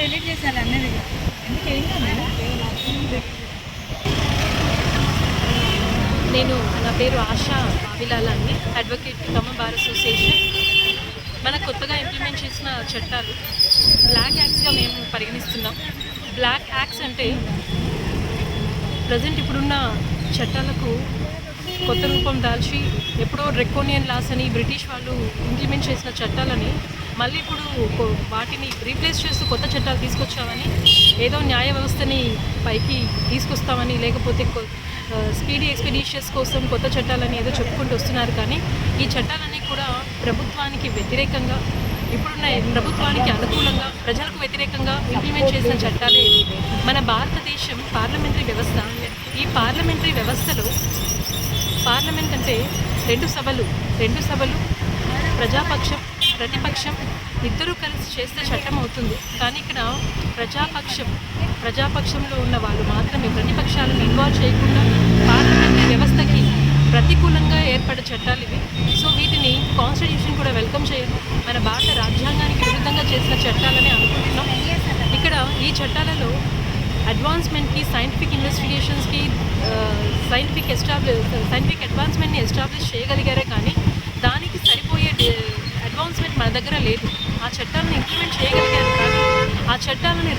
Delete చేశారు అన్నది. ఎందుకు ఏంటో నేను నా పేరు ఆశా అవిలాలాన్ని, అడ్వకేట్ ఖమ్మం బార్ అసోసియేషన్. మన కొత్తగా ఇంప్లిమెంట్ చేసిన చట్టాలు బ్లాక్ యాక్ట్స్గా మేము పరిగణిస్తున్నాం. బ్లాక్ యాక్ట్స్ అంటే ప్రజెంట్ ఇప్పుడున్న చట్టాలకు కొత్త రూపం దాల్చి ఎప్పుడో డ్రెకోనియన్ లాస్ అని బ్రిటిష్ వాళ్ళు ఇంప్లిమెంట్ చేసిన చట్టాలని మళ్ళీ ఇప్పుడు వాటిని రీప్లేస్ చేస్తూ కొత్త చట్టాలు తీసుకొచ్చామని, ఏదో న్యాయ వ్యవస్థని పైకి తీసుకొస్తామని, లేకపోతే స్పీడీ ఎక్స్పెడిషన్స్ కోసం కొత్త చట్టాలని ఏదో చెప్పుకుంటూ వస్తున్నారు. కానీ ఈ చట్టాలన్నీ కూడా ప్రభుత్వానికి వ్యతిరేకంగా, ఇప్పుడున్న ప్రభుత్వానికి అనుకూలంగా, ప్రజలకు వ్యతిరేకంగా ఇంప్లిమెంట్ చేసిన చట్టాలే. మన భారతదేశం పార్లమెంటరీ వ్యవస్థ. ఈ పార్లమెంటరీ వ్యవస్థలో పార్లమెంట్ అంటే రెండు సభలు ప్రజాపక్షం, ప్రతిపక్షం ఇద్దరూ కలిసి చేస్తే చట్టం అవుతుంది. కానీ ఇక్కడ ప్రజాపక్షంలో ఉన్న వాళ్ళు మాత్రమే ప్రతిపక్షాలను ఇన్వాల్వ్ చేయకుండా పార్లమెంటరీ వ్యవస్థకి ప్రతికూలంగా ఏర్పడే చట్టాలు ఇవి. సో వీటిని కాన్స్టిట్యూషన్ కూడా వెల్కమ్ చేయదు. మన భారత రాజ్యాంగానికి విరుద్ధంగా చేసిన చట్టాలని అనుకుంటున్నాం. ఇక్కడ ఈ చట్టాలలో అడ్వాన్స్మెంట్కి, సైంటిఫిక్ ఇన్వెస్టిగేషన్స్కి, సైంటిఫిక్ అడ్వాన్స్మెంట్ని ఎస్టాబ్లిష్ చేయగలిగారే కానీ దానికి సరిపోయే అడ్వాన్స్మెంట్ మన దగ్గర లేదు. ఆ చట్టాలను ఇంప్లిమెంట్ చేయగలిగారు కానీ ఆ చట్టాలని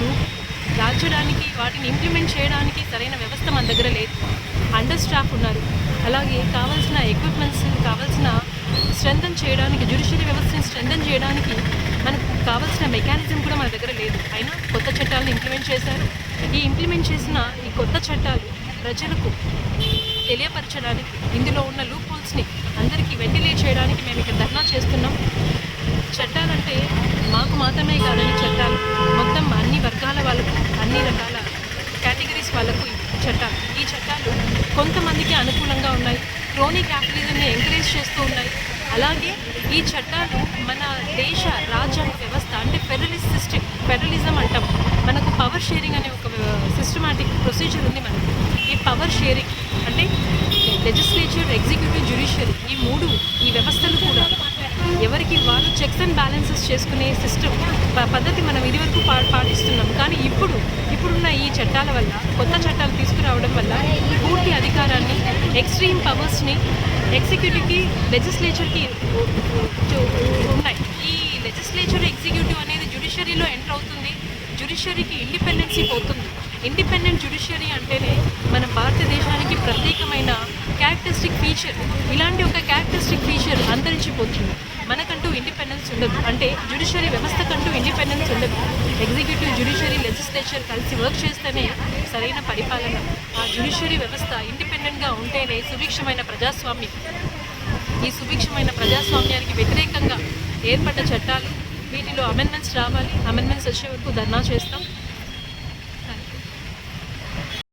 దాల్చడానికి, వాటిని ఇంప్లిమెంట్ చేయడానికి సరైన వ్యవస్థ మన దగ్గర లేదు. అండర్ స్టాఫ్ ఉన్నారు. అలాగే కావాల్సిన ఎక్విప్మెంట్స్, కావాల్సిన స్ట్రెంథన్ చేయడానికి, జ్యుడిషియరీ వ్యవస్థని స్ట్రెంథన్ చేయడానికి మనకు కావాల్సిన మెకానిజం కూడా మన దగ్గర లేదు. అయినా కొత్త చట్టాలను ఇంప్లిమెంట్ చేశారు. ఈ ఇంప్లిమెంట్ చేసిన ఈ కొత్త చట్టాలు ప్రజలకు తెలియపరచడానికి, ఇందులో ఉన్న లూప్ హోల్స్ని అందరికీ వెంటిలేట్ చేయడానికి మేము ఇక్కడ ధర్నా చేస్తున్నాం. చట్టాలంటే మాకు మాత్రమే కాదని చట్టాలు మొత్తం అన్ని వర్గాల వాళ్ళకు, అన్ని రకాల కేటగిరీస్ వాళ్ళకు చట్టాలు. ఈ చట్టాలు కొంతమందికి అనుకూలంగా ఉన్నాయి, క్రోనీ క్యాపిటలిజంని ఎంకరేజ్ చేస్తూ ఉన్నాయి. అలాగే ఈ చట్టాలు మన దేశ రాజ్యాంగ వ్యవస్థ అంటే ఫెడరలిజం అంటాం. మనకు పవర్ షేరింగ్ అనే ఒక సిస్టమాటిక్ ప్రొసీజర్ ఉంది మనకు. ఈ పవర్ షేరింగ్ అంటే లెజిస్లేచర్, ఎగ్జిక్యూటివ్, జ్యుడిషియరీ ఈ వ్యవస్థలు కూడా ఎవరికి వాళ్ళు చెక్స్ అండ్ బ్యాలెన్సెస్ చేసుకునే పద్ధతి మనం ఇదివరకు పాటిస్తున్నాం. కానీ ఇప్పుడున్న ఈ చట్టాల వల్ల, కొత్త చట్టాలు తీసుకురావడం వల్ల పూర్తి అధికారాన్ని, ఎక్స్ట్రీమ్ పవర్స్ని ఎగ్జిక్యూటివ్కి, లెజిస్లేచర్కి ఉన్నాయి. ఈ లెజిస్లేచర్, ఎగ్జిక్యూటివ్ అనేది జ్యుడిషియరీలో ఎంటర్ అవుతుంది. జ్యుడిషియరీకి ఇండిపెండెన్సీ పోతుంది. ఇండిపెండెంట్ జ్యుడిషియరీ అంటేనే మన భారతదేశానికి ప్రత్యేకమైన క్యారెక్టరిస్టిక్ ఫీచర్. ఇలాంటి ఒక క్యారెక్టరిస్టిక్ ఫీచర్ అంతరించిపోతుంది. మనకంటూ ఇండిపెండెన్స్ ఉండదు. అంటే జ్యుడిషియరీ వ్యవస్థకంటూ ఇండిపెండెన్స్ ఉండదు. ఎగ్జిక్యూటివ్, జ్యుడిషియరీ, లెజిస్లేచర్ కలిసి వర్క్ చేస్తేనే సరైన పరిపాలన. ఆ జ్యుడిషియరీ వ్యవస్థ ఇండిపెండెంట్గా ఉంటేనే సుభిక్షమైన ప్రజాస్వామ్యం. ఈ సుభిక్షమైన ప్రజాస్వామ్యానికి వ్యతిరేకంగా ఏర్పడ్డ చట్టాలు, వీటిలో అమెండ్మెంట్స్ రావాలి. అమెండ్మెంట్స్ వచ్చే వరకు ధర్నా చేస్తాం.